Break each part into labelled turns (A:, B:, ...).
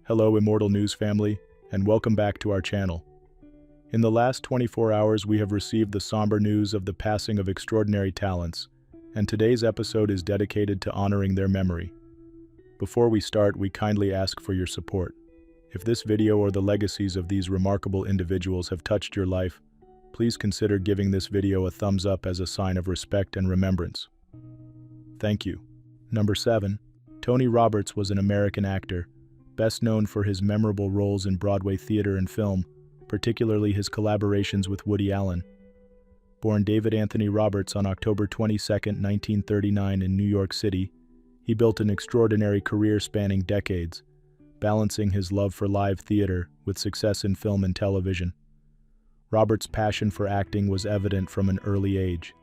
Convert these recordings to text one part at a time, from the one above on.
A: Hello Immortal News family, and welcome back to our channel. In the last 24 hours we have received the somber news of the passing of extraordinary talents, and today's episode is dedicated to honoring their memory. Before we start, we kindly ask for your support. If this video or the legacies of these remarkable individuals have touched your life, please consider giving this video a thumbs up as a sign of respect and remembrance. Thank you. Number 7. Tony Roberts was an American actor, best known for his memorable roles in Broadway theater and film, particularly his collaborations with Woody Allen. Born David Anthony Roberts on October 22, 1939 in New York City, he built an extraordinary career spanning decades, balancing his love for live theater with success in film and television. Roberts' passion for acting was evident from an early age.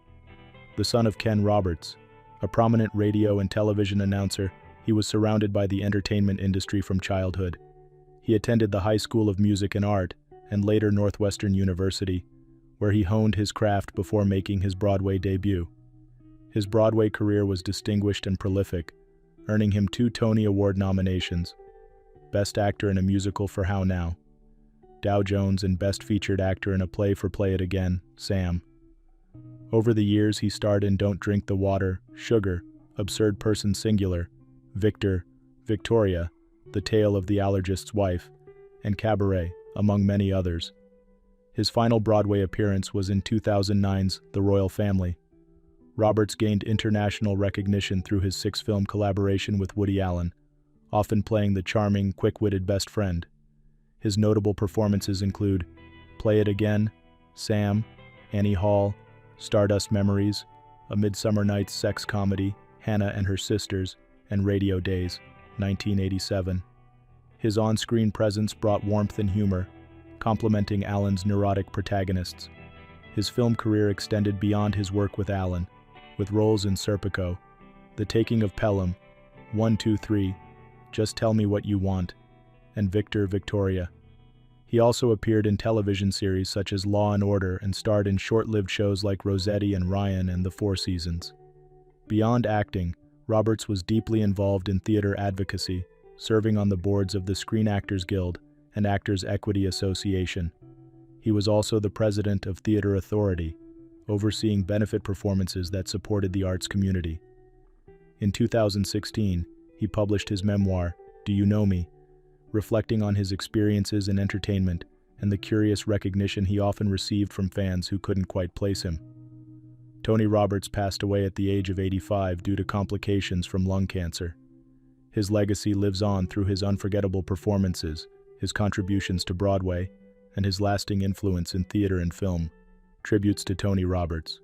A: The son of Ken Roberts, a prominent radio and television announcer, he was surrounded by the entertainment industry from childhood. He attended the High School of Music and Art, and later Northwestern University, where he honed his craft before making his Broadway debut. His Broadway career was distinguished and prolific, earning him 2 Tony Award nominations: Best Actor in a Musical for How Now, Dow Jones, and Best Featured Actor in a Play for Play It Again, Sam. Over the years he starred in Don't Drink the Water, Sugar, Absurd Person Singular, Victor, Victoria, The Tale of the Allergist's Wife, and Cabaret, among many others. His final Broadway appearance was in 2009's The Royal Family. Roberts gained international recognition through his 6-film collaboration with Woody Allen, often playing the charming, quick-witted best friend. His notable performances include Play It Again, Sam, Annie Hall, Stardust Memories, A Midsummer Night's Sex Comedy, Hannah and Her Sisters, and Radio Days, 1987. His on-screen presence brought warmth and humor, complementing Allen's neurotic protagonists. His film career extended beyond his work with Allen, with roles in Serpico, The Taking of Pelham, 1, 2, 3, Just Tell Me What You Want, and Victor, Victoria. He also appeared in television series such as Law and Order and starred in short-lived shows like Rossetti and Ryan and The Four Seasons. Beyond acting, Roberts was deeply involved in theater advocacy, serving on the boards of the Screen Actors Guild and Actors Equity Association. He was also the president of Theater Authority, overseeing benefit performances that supported the arts community. In 2016, he published his memoir, Do You Know Me?, reflecting on his experiences in entertainment and the curious recognition he often received from fans who couldn't quite place him. Tony Roberts passed away at the age of 85 due to complications from lung cancer. His legacy lives on through his unforgettable performances, his contributions to Broadway, and his lasting influence in theater and film. Tributes to Tony Roberts.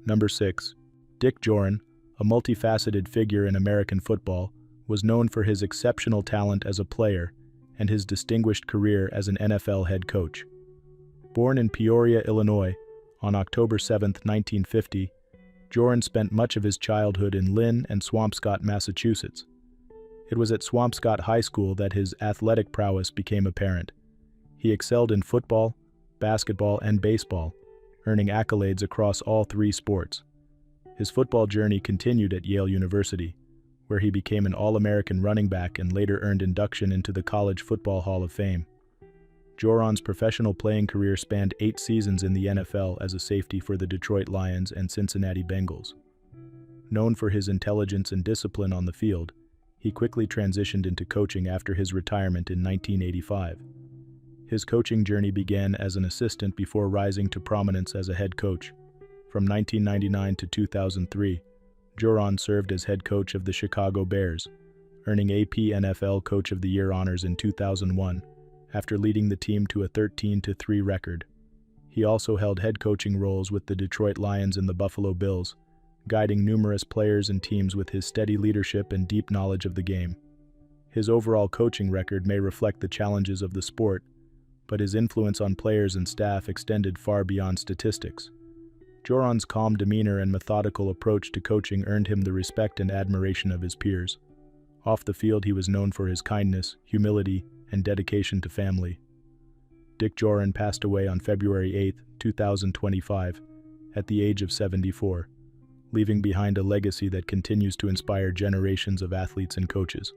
A: Number 6. Dick Jauron, a multifaceted figure in American football, was known for his exceptional talent as a player and his distinguished career as an NFL head coach. Born in Peoria, Illinois, on October 7, 1950, Jauron spent much of his childhood in Lynn and Swampscott, Massachusetts. It was at Swampscott High School that his athletic prowess became apparent. He excelled in football, basketball, and baseball, earning accolades across all 3 sports. His football journey continued at Yale University, where he became an All-American running back and later earned induction into the College Football Hall of Fame. Jauron's professional playing career spanned 8 seasons in the NFL as a safety for the Detroit Lions and Cincinnati Bengals. Known for his intelligence and discipline on the field, he quickly transitioned into coaching after his retirement in 1985. His coaching journey began as an assistant before rising to prominence as a head coach. From 1999 to 2003, Jauron served as head coach of the Chicago Bears, earning AP NFL Coach of the Year honors in 2001, after leading the team to a 13-3 record. He also held head coaching roles with the Detroit Lions and the Buffalo Bills, guiding numerous players and teams with his steady leadership and deep knowledge of the game. His overall coaching record may reflect the challenges of the sport, but his influence on players and staff extended far beyond statistics. Jauron's calm demeanor and methodical approach to coaching earned him the respect and admiration of his peers. Off the field, he was known for his kindness, humility, and dedication to family. Dick Jauron passed away on February 8, 2025, at the age of 74, leaving behind a legacy that continues to inspire generations of athletes and coaches.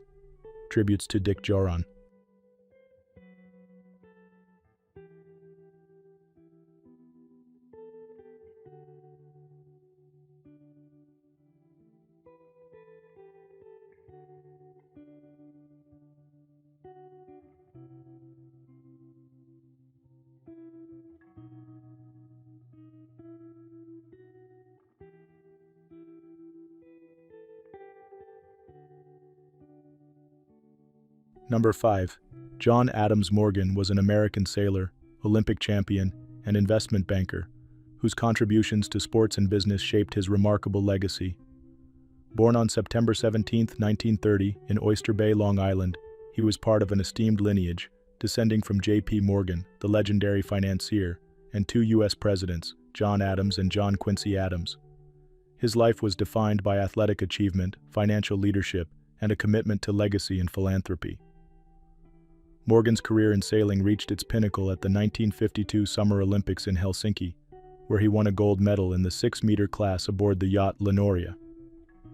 A: Tributes to Dick Jauron. Number 5. John Adams Morgan was an American sailor, Olympic champion, and investment banker, whose contributions to sports and business shaped his remarkable legacy. Born on September 17, 1930, in Oyster Bay, Long Island, he was part of an esteemed lineage, descending from J.P. Morgan, the legendary financier, and two U.S. presidents, John Adams and John Quincy Adams. His life was defined by athletic achievement, financial leadership, and a commitment to legacy and philanthropy. Morgan's career in sailing reached its pinnacle at the 1952 Summer Olympics in Helsinki, where he won a gold medal in the 6-meter class aboard the yacht Lenoria.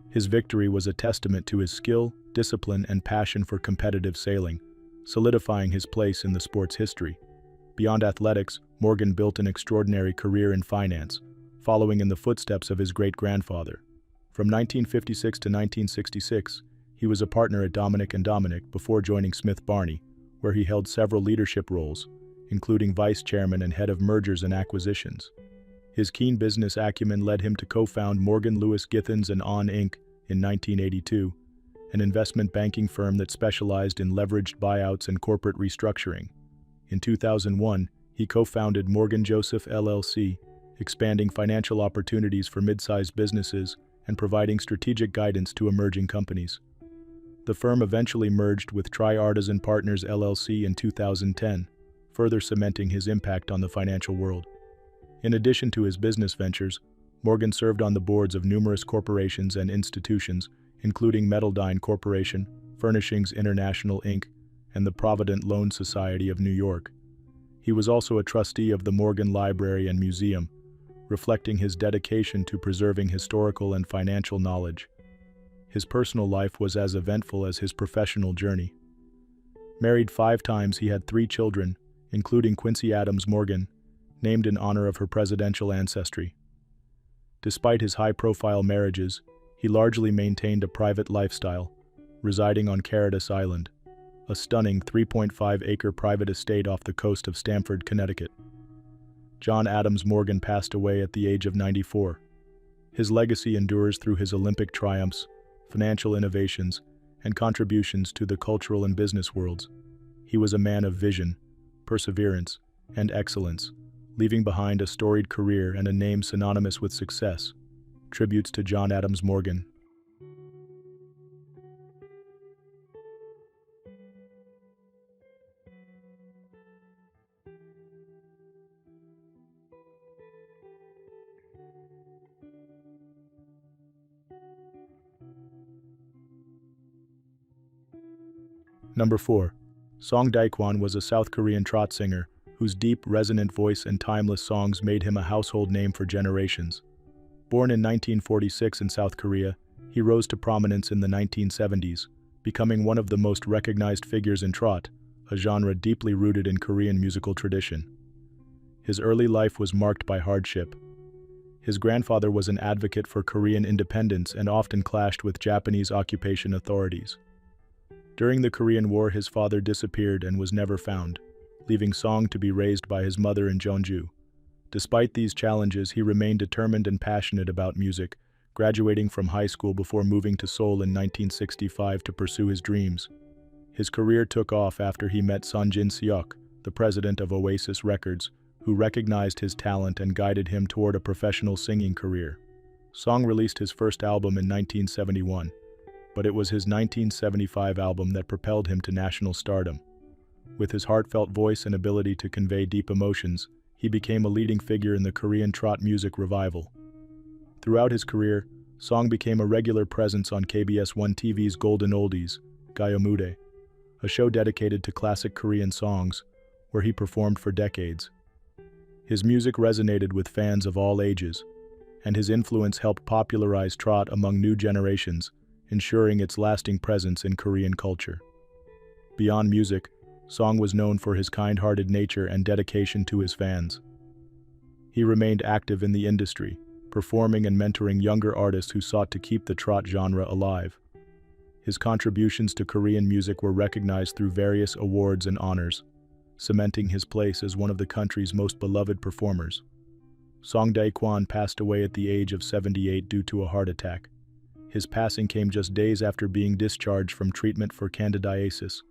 A: His victory was a testament to his skill, discipline, and passion for competitive sailing, solidifying his place in the sport's history. Beyond athletics, Morgan built an extraordinary career in finance, following in the footsteps of his great-grandfather. From 1956 to 1966, he was a partner at Dominic & Dominic before joining Smith Barney, where he held several leadership roles, including vice chairman and head of mergers and acquisitions. His keen business acumen led him to co-found Morgan Lewis Githens & On Inc. in 1982, an investment banking firm that specialized in leveraged buyouts and corporate restructuring. In 2001, he co-founded Morgan Joseph LLC, expanding financial opportunities for mid-sized businesses and providing strategic guidance to emerging companies. The firm eventually merged with Tri-Artisan Partners LLC in 2010, further cementing his impact on the financial world. In addition to his business ventures, Morgan served on the boards of numerous corporations and institutions, including Metaldyne Corporation, Furnishings International Inc., and the Provident Loan Society of New York. He was also a trustee of the Morgan Library and Museum, reflecting his dedication to preserving historical and financial knowledge. His personal life was as eventful as his professional journey. Married 5 times, he had 3 children, including Quincy Adams Morgan, named in honor of her presidential ancestry. Despite his high-profile marriages, he largely maintained a private lifestyle, residing on Caritas Island, a stunning 3.5-acre private estate off the coast of Stamford, Connecticut. John Adams Morgan passed away at the age of 94. His legacy endures through his Olympic triumphs, financial innovations, and contributions to the cultural and business worlds. He was a man of vision, perseverance, and excellence, leaving behind a storied career and a name synonymous with success. Tributes to John Adams Morgan. Number 4. Song Dae-kwan was a South Korean trot singer whose deep, resonant voice and timeless songs made him a household name for generations. Born in 1946 in South Korea, he rose to prominence in the 1970s, becoming one of the most recognized figures in trot, a genre deeply rooted in Korean musical tradition. His early life was marked by hardship. His grandfather was an advocate for Korean independence and often clashed with Japanese occupation authorities. During the Korean War, his father disappeared and was never found, leaving Song to be raised by his mother in Jeonju. Despite these challenges, he remained determined and passionate about music, graduating from high school before moving to Seoul in 1965 to pursue his dreams. His career took off after he met Sun Jin-seok, the president of Oasis Records, who recognized his talent and guided him toward a professional singing career. Song released his first album in 1971, but it was his 1975 album that propelled him to national stardom. With his heartfelt voice and ability to convey deep emotions, he became a leading figure in the Korean trot music revival. Throughout his career, Song became a regular presence on KBS 1 TV's Golden Oldies, Gayomudae, a show dedicated to classic Korean songs, where he performed for decades. His music resonated with fans of all ages, and his influence helped popularize trot among new generations, ensuring its lasting presence in Korean culture. Beyond music, Song was known for his kind-hearted nature and dedication to his fans. He remained active in the industry, performing and mentoring younger artists who sought to keep the trot genre alive. His contributions to Korean music were recognized through various awards and honors, cementing his place as one of the country's most beloved performers. Song Dae-kwan passed away at the age of 78 due to a heart attack. His passing came just days after being discharged from treatment for candidiasis,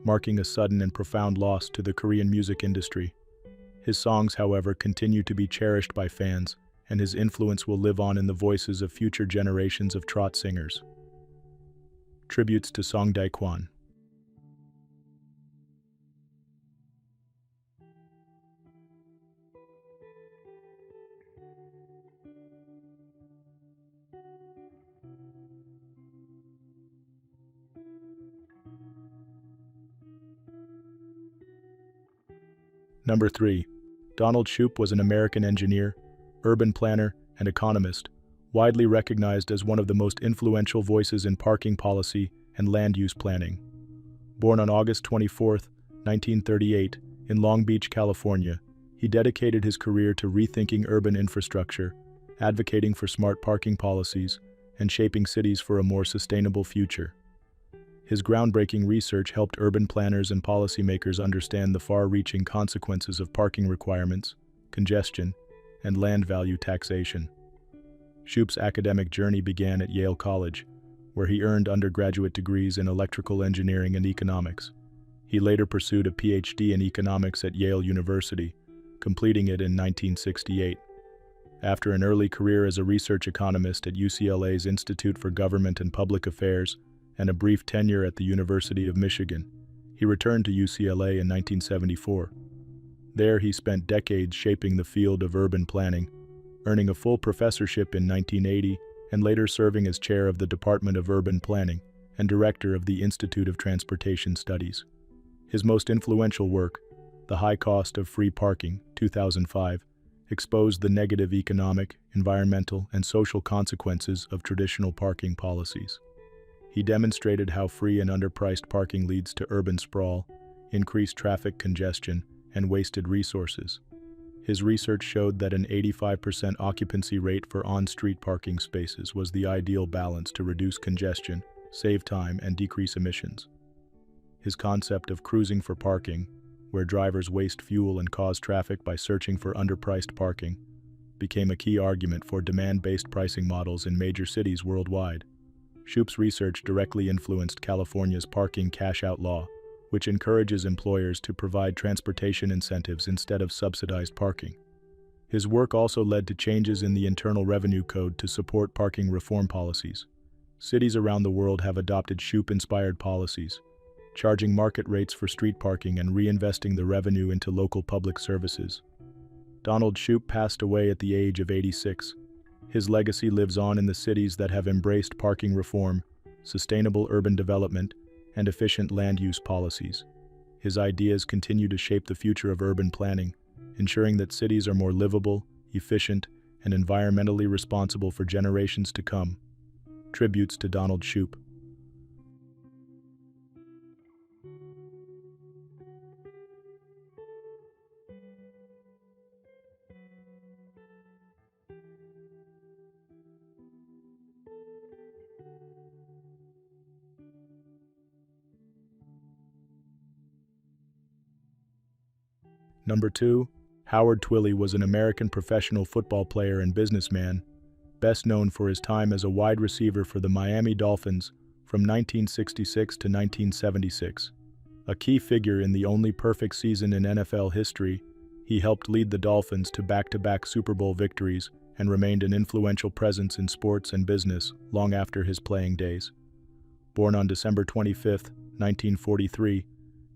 A: marking a sudden and profound loss to the Korean music industry. His songs, however, continue to be cherished by fans, and his influence will live on in the voices of future generations of trot singers. Tributes to Song Dae-kwan. Number 3. Donald Shoup was an American engineer, urban planner, and economist, widely recognized as one of the most influential voices in parking policy and land use planning. Born on August 24, 1938, in Long Beach, California, he dedicated his career to rethinking urban infrastructure, advocating for smart parking policies, and shaping cities for a more sustainable future. His groundbreaking research helped urban planners and policymakers understand the far-reaching consequences of parking requirements, congestion, and land value taxation. Shoup's academic journey began at Yale College, where he earned undergraduate degrees in electrical engineering and economics. He later pursued a PhD in economics at Yale University, completing it in 1968. After an early career as a research economist at UCLA's Institute for Government and Public Affairs, and a brief tenure at the University of Michigan, he returned to UCLA in 1974. There he spent decades shaping the field of urban planning, earning a full professorship in 1980 and later serving as chair of the Department of Urban Planning and director of the Institute of Transportation Studies. His most influential work, The High Cost of Free Parking, 2005, exposed the negative economic, environmental, and social consequences of traditional parking policies. He demonstrated how free and underpriced parking leads to urban sprawl, increased traffic congestion, and wasted resources. His research showed that an 85% occupancy rate for on-street parking spaces was the ideal balance to reduce congestion, save time, and decrease emissions. His concept of cruising for parking, where drivers waste fuel and cause traffic by searching for underpriced parking, became a key argument for demand-based pricing models in major cities worldwide. Shoup's research directly influenced California's parking cash-out law, which encourages employers to provide transportation incentives instead of subsidized parking. His work also led to changes in the Internal Revenue Code to support parking reform policies. Cities around the world have adopted Shoup-inspired policies, charging market rates for street parking and reinvesting the revenue into local public services. Donald Shoup passed away at the age of 86. His legacy lives on in the cities that have embraced parking reform, sustainable urban development, and efficient land use policies. His ideas continue to shape the future of urban planning, ensuring that cities are more livable, efficient, and environmentally responsible for generations to come. Tributes to Donald Shoup. Number 2. Howard Twilley was an American professional football player and businessman, best known for his time as a wide receiver for the Miami Dolphins from 1966 to 1976. A key figure in the only perfect season in NFL history, he helped lead the Dolphins to back-to-back Super Bowl victories and remained an influential presence in sports and business long after his playing days. Born on December 25, 1943,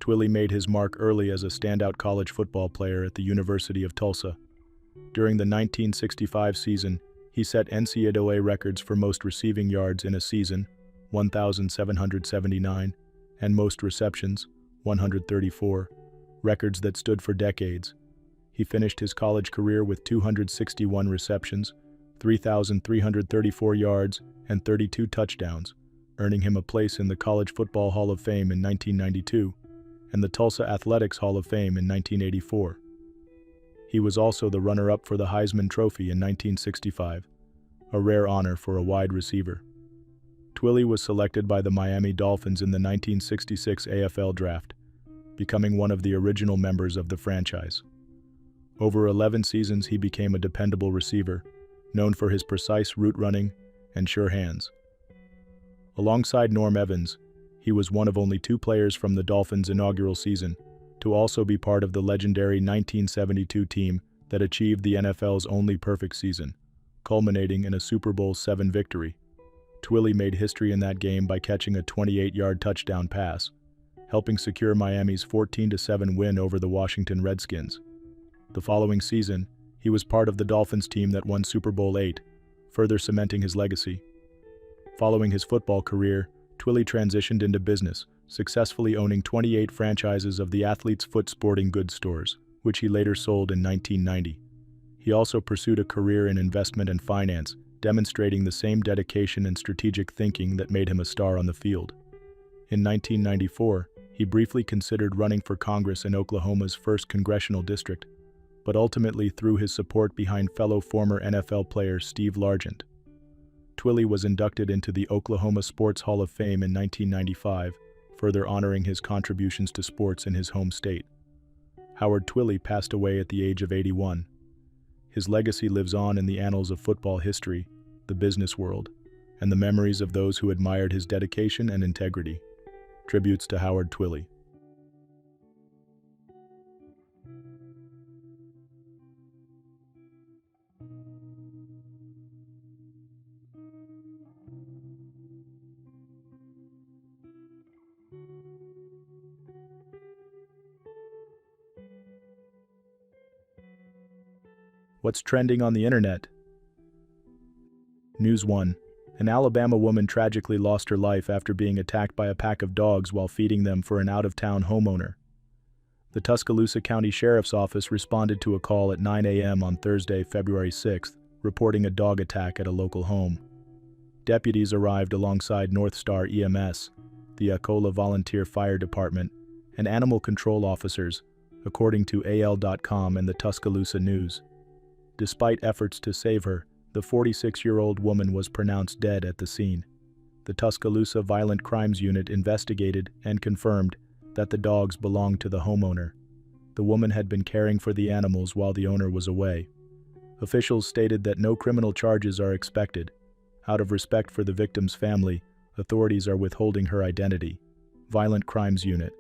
A: Twilley made his mark early as a standout college football player at the University of Tulsa. During the 1965 season, he set NCAA records for most receiving yards in a season, 1,779, and most receptions, 134, records that stood for decades. He finished his college career with 261 receptions, 3,334 yards, and 32 touchdowns, earning him a place in the College Football Hall of Fame in 1992 and the Tulsa Athletics Hall of Fame in 1984. He was also the runner-up for the Heisman Trophy in 1965, a rare honor for a wide receiver. Twilley was selected by the Miami Dolphins in the 1966 AFL Draft, becoming one of the original members of the franchise. Over 11 seasons, he became a dependable receiver, known for his precise route running and sure hands. Alongside Norm Evans, he was one of only 2 players from the Dolphins' inaugural season to also be part of the legendary 1972 team that achieved the NFL's only perfect season, culminating in a Super Bowl VII victory. Twilley made history in that game by catching a 28-yard touchdown pass, helping secure Miami's 14-7 win over the Washington Redskins. The following season, he was part of the Dolphins team that won Super Bowl VIII, further cementing his legacy. Following his football career, Twilley transitioned into business, successfully owning 28 franchises of the Athlete's Foot sporting goods stores, which he later sold in 1990. He also pursued a career in investment and finance, demonstrating the same dedication and strategic thinking that made him a star on the field. In 1994, he briefly considered running for Congress in Oklahoma's 1st Congressional District, but ultimately threw his support behind fellow former NFL player Steve Largent. Twilley was inducted into the Oklahoma Sports Hall of Fame in 1995, further honoring his contributions to sports in his home state. Howard Twilley passed away at the age of 81. His legacy lives on in the annals of football history, the business world, and the memories of those who admired his dedication and integrity. Tributes to Howard Twilley. What's trending on the internet? News 1. An Alabama woman tragically lost her life after being attacked by a pack of dogs while feeding them for an out-of-town homeowner. The Tuscaloosa County Sheriff's Office responded to a call at 9 a.m. on Thursday, February 6th, reporting a dog attack at a local home. Deputies arrived alongside North Star EMS, the Ecola Volunteer Fire Department, and animal control officers, according to AL.com and the Tuscaloosa News. Despite efforts to save her, the 46-year-old woman was pronounced dead at the scene. The Tuscaloosa Violent Crimes Unit investigated and confirmed that the dogs belonged to the homeowner. The woman had been caring for the animals while the owner was away. Officials stated that no criminal charges are expected. Out of respect for the victim's family, authorities are withholding her identity. Violent Crimes Unit.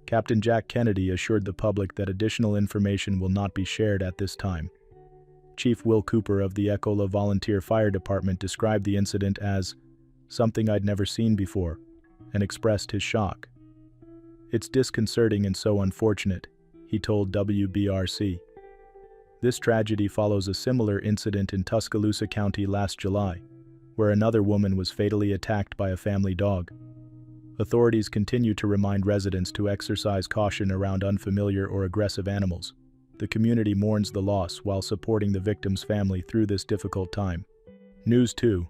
A: Captain Jack Kennedy assured the public that additional information will not be shared at this time. Chief Will Cooper of the Ecola Volunteer Fire Department described the incident as something I'd never seen before, and expressed his shock. "It's disconcerting and so unfortunate," he told WBRC. This tragedy follows a similar incident in Tuscaloosa County last July, where another woman was fatally attacked by a family dog. Authorities continue to remind residents to exercise caution around unfamiliar or aggressive animals. The community mourns the loss while supporting the victim's family through this difficult time. News 2.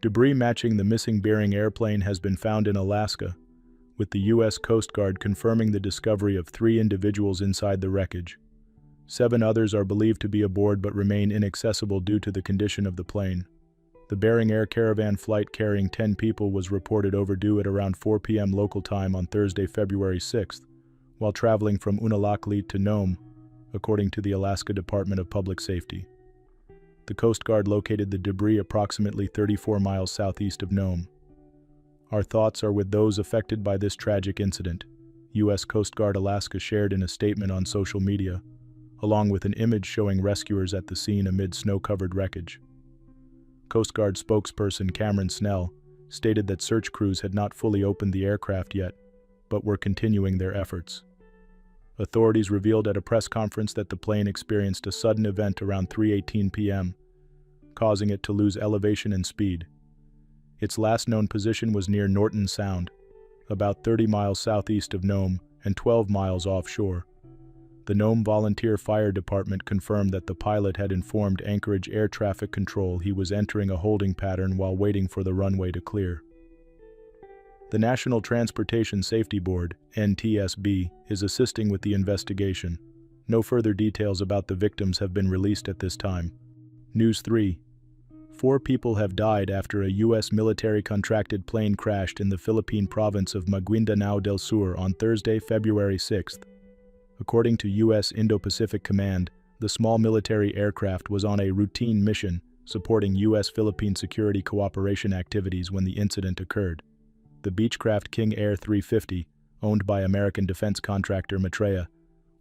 A: Debris matching the missing Bering airplane has been found in Alaska, with the U.S. Coast Guard confirming the discovery of 3 individuals inside the wreckage. 7 others are believed to be aboard but remain inaccessible due to the condition of the plane. The Bering Air Caravan flight carrying 10 people was reported overdue at around 4 p.m. local time on Thursday, February 6th, while traveling from Unalakleet to Nome, according to the Alaska Department of Public Safety. The Coast Guard located the debris approximately 34 miles southeast of Nome. "Our thoughts are with those affected by this tragic incident," U.S. Coast Guard Alaska shared in a statement on social media, along with an image showing rescuers at the scene amid snow-covered wreckage. Coast Guard spokesperson Cameron Snell stated that search crews had not fully opened the aircraft yet, but were continuing their efforts. Authorities revealed at a press conference that the plane experienced a sudden event around 3:18 p.m., causing it to lose elevation and speed. Its last known position was near Norton Sound, about 30 miles southeast of Nome and 12 miles offshore. The Nome Volunteer Fire Department confirmed that the pilot had informed Anchorage Air Traffic Control he was entering a holding pattern while waiting for the runway to clear. The National Transportation Safety Board, NTSB, is assisting with the investigation. No further details about the victims have been released at this time. News 3. 4 people have died after a U.S. military-contracted plane crashed in the Philippine province of Maguindanao del Sur on Thursday, February 6. According to U.S. Indo-Pacific Command, the small military aircraft was on a routine mission supporting U.S.-Philippine security cooperation activities when the incident occurred. The Beechcraft King Air 350, owned by American defense contractor Maitreya,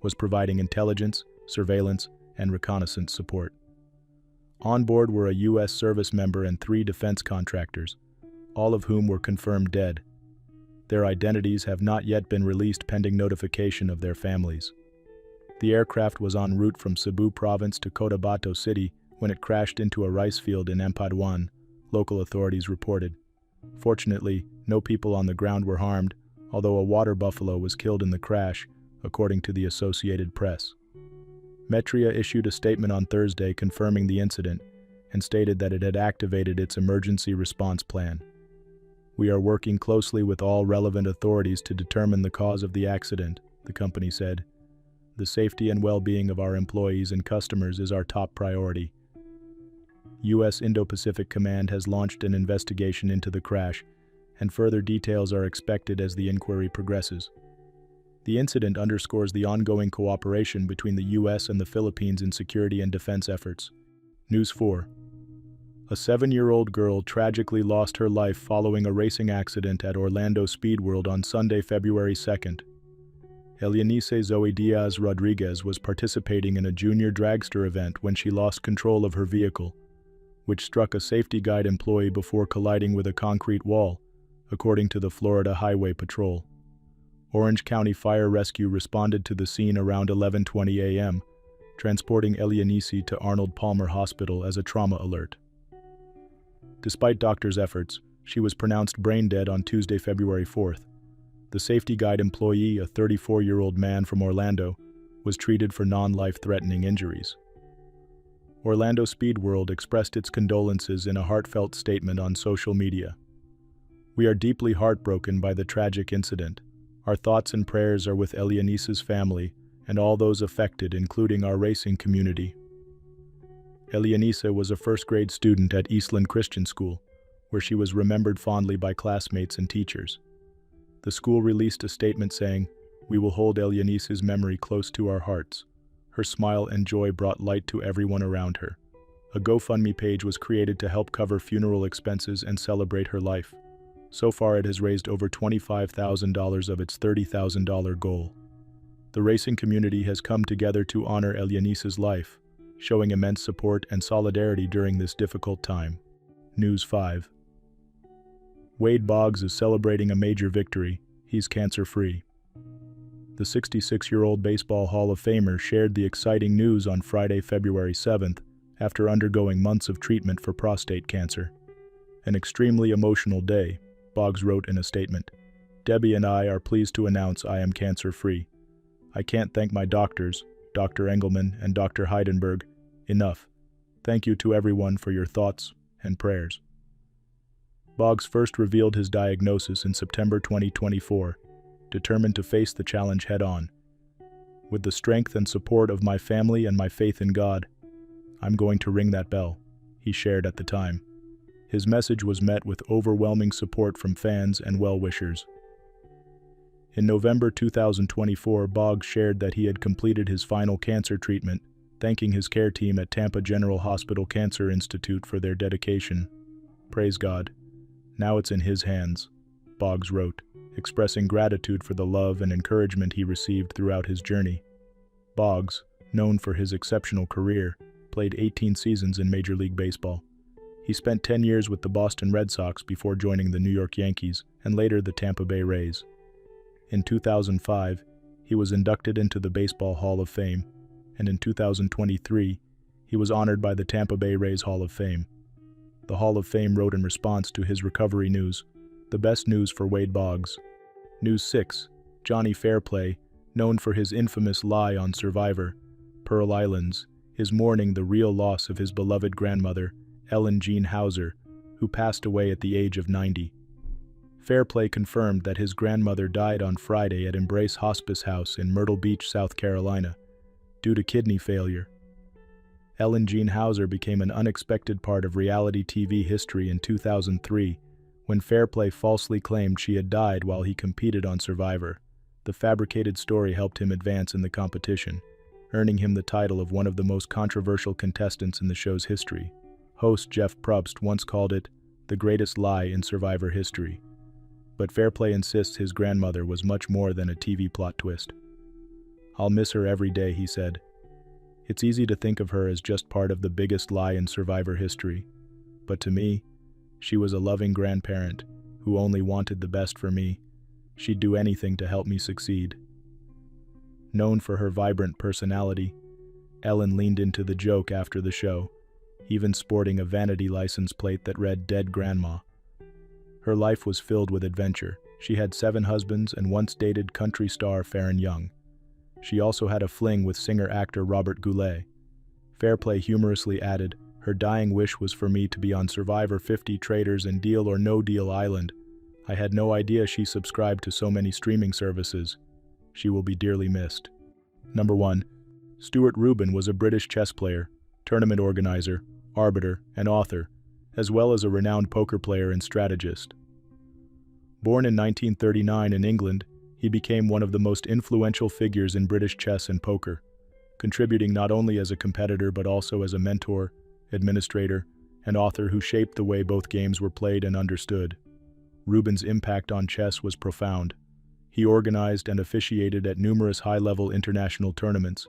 A: was providing intelligence, surveillance, and reconnaissance support. On board were a U.S. service member and 3 defense contractors, all of whom were confirmed dead. Their identities have not yet been released pending notification of their families. The aircraft was en route from Cebu Province to Cotabato City when it crashed into a rice field in Ampatuan, local authorities reported. Fortunately, no people on the ground were harmed, although a water buffalo was killed in the crash, according to the Associated Press. Maitreya issued a statement on Thursday confirming the incident and stated that it had activated its emergency response plan. "We are working closely with all relevant authorities to determine the cause of the accident," the company said. "The safety and well-being of our employees and customers is our top priority." U.S. Indo-Pacific Command has launched an investigation into the crash, and further details are expected as the inquiry progresses. The incident underscores the ongoing cooperation between the U.S. and the Philippines in security and defense efforts. News 4. A 7-year-old girl tragically lost her life following a racing accident at Orlando Speedworld on Sunday, February 2nd. Elianice Zoe Diaz Rodriguez was participating in a junior dragster event when she lost control of her vehicle, which struck a safety guide employee before colliding with a concrete wall, according to the Florida Highway Patrol. Orange County Fire Rescue responded to the scene around 11:20 a.m., transporting Elianice to Arnold Palmer Hospital as a trauma alert. Despite doctors' efforts, she was pronounced brain dead on Tuesday, February 4th. The safety guide employee, a 34-year-old man from Orlando, was treated for non-life-threatening injuries. Orlando Speedworld expressed its condolences in a heartfelt statement on social media. "We are deeply heartbroken by the tragic incident. Our thoughts and prayers are with Elianice's family and all those affected, including our racing community." Elianice was a first-grade student at Eastland Christian School, where she was remembered fondly by classmates and teachers. The school released a statement saying, "We will hold Elianice's memory close to our hearts. Her smile and joy brought light to everyone around her." A GoFundMe page was created to help cover funeral expenses and celebrate her life. So far, it has raised over $25,000 of its $30,000 goal. The racing community has come together to honor Elianice's life, showing immense support and solidarity during this difficult time. News 5. Wade Boggs is celebrating a major victory. He's cancer-free. The 66-year-old Baseball Hall of Famer shared the exciting news on Friday, February 7th, after undergoing months of treatment for prostate cancer. "An extremely emotional day," Boggs wrote in a statement. "Debbie and I are pleased to announce I am cancer-free. I can't thank my doctors, Dr. Engelman and Dr. Heidenberg, enough. Thank you to everyone for your thoughts and prayers." Boggs first revealed his diagnosis in September 2024, determined to face the challenge head-on. "With the strength and support of my family and my faith in God, I'm going to ring that bell," he shared at the time. His message was met with overwhelming support from fans and well-wishers. In November 2024, Boggs shared that he had completed his final cancer treatment, thanking his care team at Tampa General Hospital Cancer Institute for their dedication. "Praise God. Now it's in His hands," Boggs wrote, expressing gratitude for the love and encouragement he received throughout his journey. Boggs, known for his exceptional career, played 18 seasons in Major League Baseball. He spent 10 years with the Boston Red Sox before joining the New York Yankees and later the Tampa Bay Rays. In 2005, he was inducted into the Baseball Hall of Fame, and in 2023, he was honored by the Tampa Bay Rays Hall of Fame. The Hall of Fame wrote in response to his recovery news, "The best news for Wade Boggs." News 6. Johnny Fairplay, known for his infamous lie on Survivor, Pearl Islands, is mourning the real loss of his beloved grandmother, Ellen Jean Hauser, who passed away at the age of 90. Fairplay confirmed that his grandmother died on Friday at Embrace Hospice House in Myrtle Beach, South Carolina, due to kidney failure. Ellen Jean Hauser became an unexpected part of reality TV history in 2003, when Fairplay falsely claimed she had died while he competed on Survivor. The fabricated story helped him advance in the competition, earning him the title of one of the most controversial contestants in the show's history. Host Jeff Probst once called it the greatest lie in Survivor history. But Fairplay insists his grandmother was much more than a TV plot twist. "I'll miss her every day," he said. "It's easy to think of her as just part of the biggest lie in Survivor history. But to me, she was a loving grandparent who only wanted the best for me. She'd do anything to help me succeed." Known for her vibrant personality, Ellen leaned into the joke after the show, even sporting a vanity license plate that read "Dead Grandma." Her life was filled with adventure. She had 7 husbands and once dated country star Farron Young. She also had a fling with singer-actor Robert Goulet. Fairplay humorously added, "Her dying wish was for me to be on Survivor 50 Traders and Deal or No Deal Island. I had no idea she subscribed to so many streaming services. She will be dearly missed." Number 1. Stuart Reuben was a British chess player, tournament organizer, arbiter, and author, as well as a renowned poker player and strategist. Born in 1939 in England, he became one of the most influential figures in British chess and poker, contributing not only as a competitor but also as a mentor, administrator, and author who shaped the way both games were played and understood. Reuben's impact on chess was profound. He organized and officiated at numerous high-level international tournaments,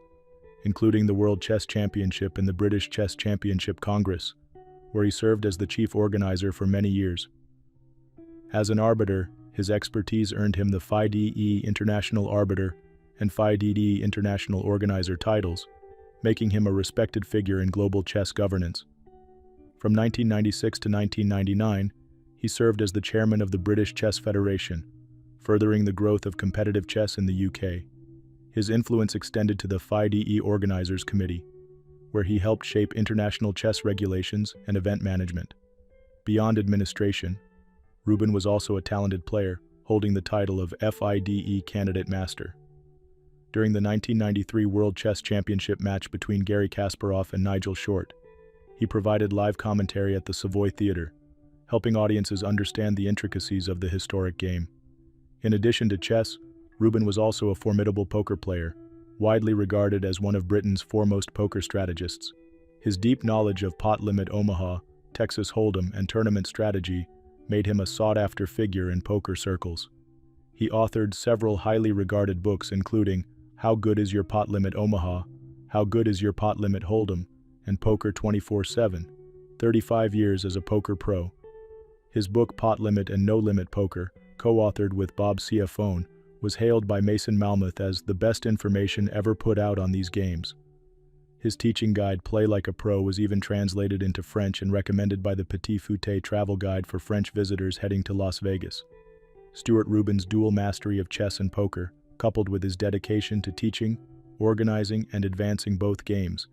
A: including the World Chess Championship and the British Chess Championship Congress, where he served as the chief organizer for many years. As an arbiter, his expertise earned him the FIDE International Arbiter and FIDE International Organizer titles, making him a respected figure in global chess governance. From 1996 to 1999, he served as the chairman of the British Chess Federation, furthering the growth of competitive chess in the UK. His influence extended to the FIDE Organizers Committee, where he helped shape international chess regulations and event management. Beyond administration, Reuben was also a talented player, holding the title of FIDE Candidate Master. During the 1993 World Chess Championship match between Garry Kasparov and Nigel Short, he provided live commentary at the Savoy Theatre, helping audiences understand the intricacies of the historic game. In addition to chess, Reuben was also a formidable poker player, widely regarded as one of Britain's foremost poker strategists. His deep knowledge of pot limit Omaha, Texas Hold'em, and tournament strategy made him a sought-after figure in poker circles. He authored several highly regarded books including How Good Is Your Pot Limit Omaha, How Good Is Your Pot Limit Hold'em, and Poker 24/7, 35 years as a poker pro. His book Pot Limit and No Limit Poker, co-authored with Bob Ciafone, was hailed by Mason Malmuth as the best information ever put out on these games. His teaching guide, Play Like a Pro, was even translated into French and recommended by the Petit Fouté travel guide for French visitors heading to Las Vegas. Stuart Reuben's dual mastery of chess and poker, coupled with his dedication to teaching, organizing, and advancing both games,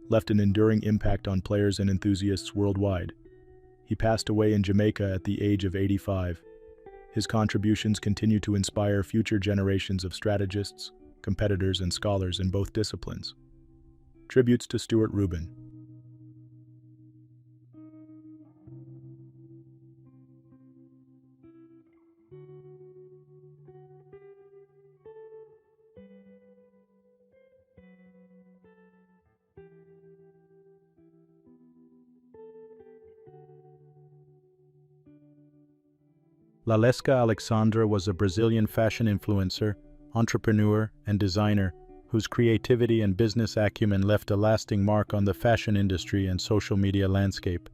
A: left an enduring impact on players and enthusiasts worldwide. He passed away in Jamaica at the age of 85. His contributions continue to inspire future generations of strategists, competitors, and scholars in both disciplines. Tributes to Stuart Reuben. Lalesca Alexandra was a Brazilian fashion influencer, entrepreneur, and designer whose creativity and business acumen left a lasting mark on the fashion industry and social media landscape.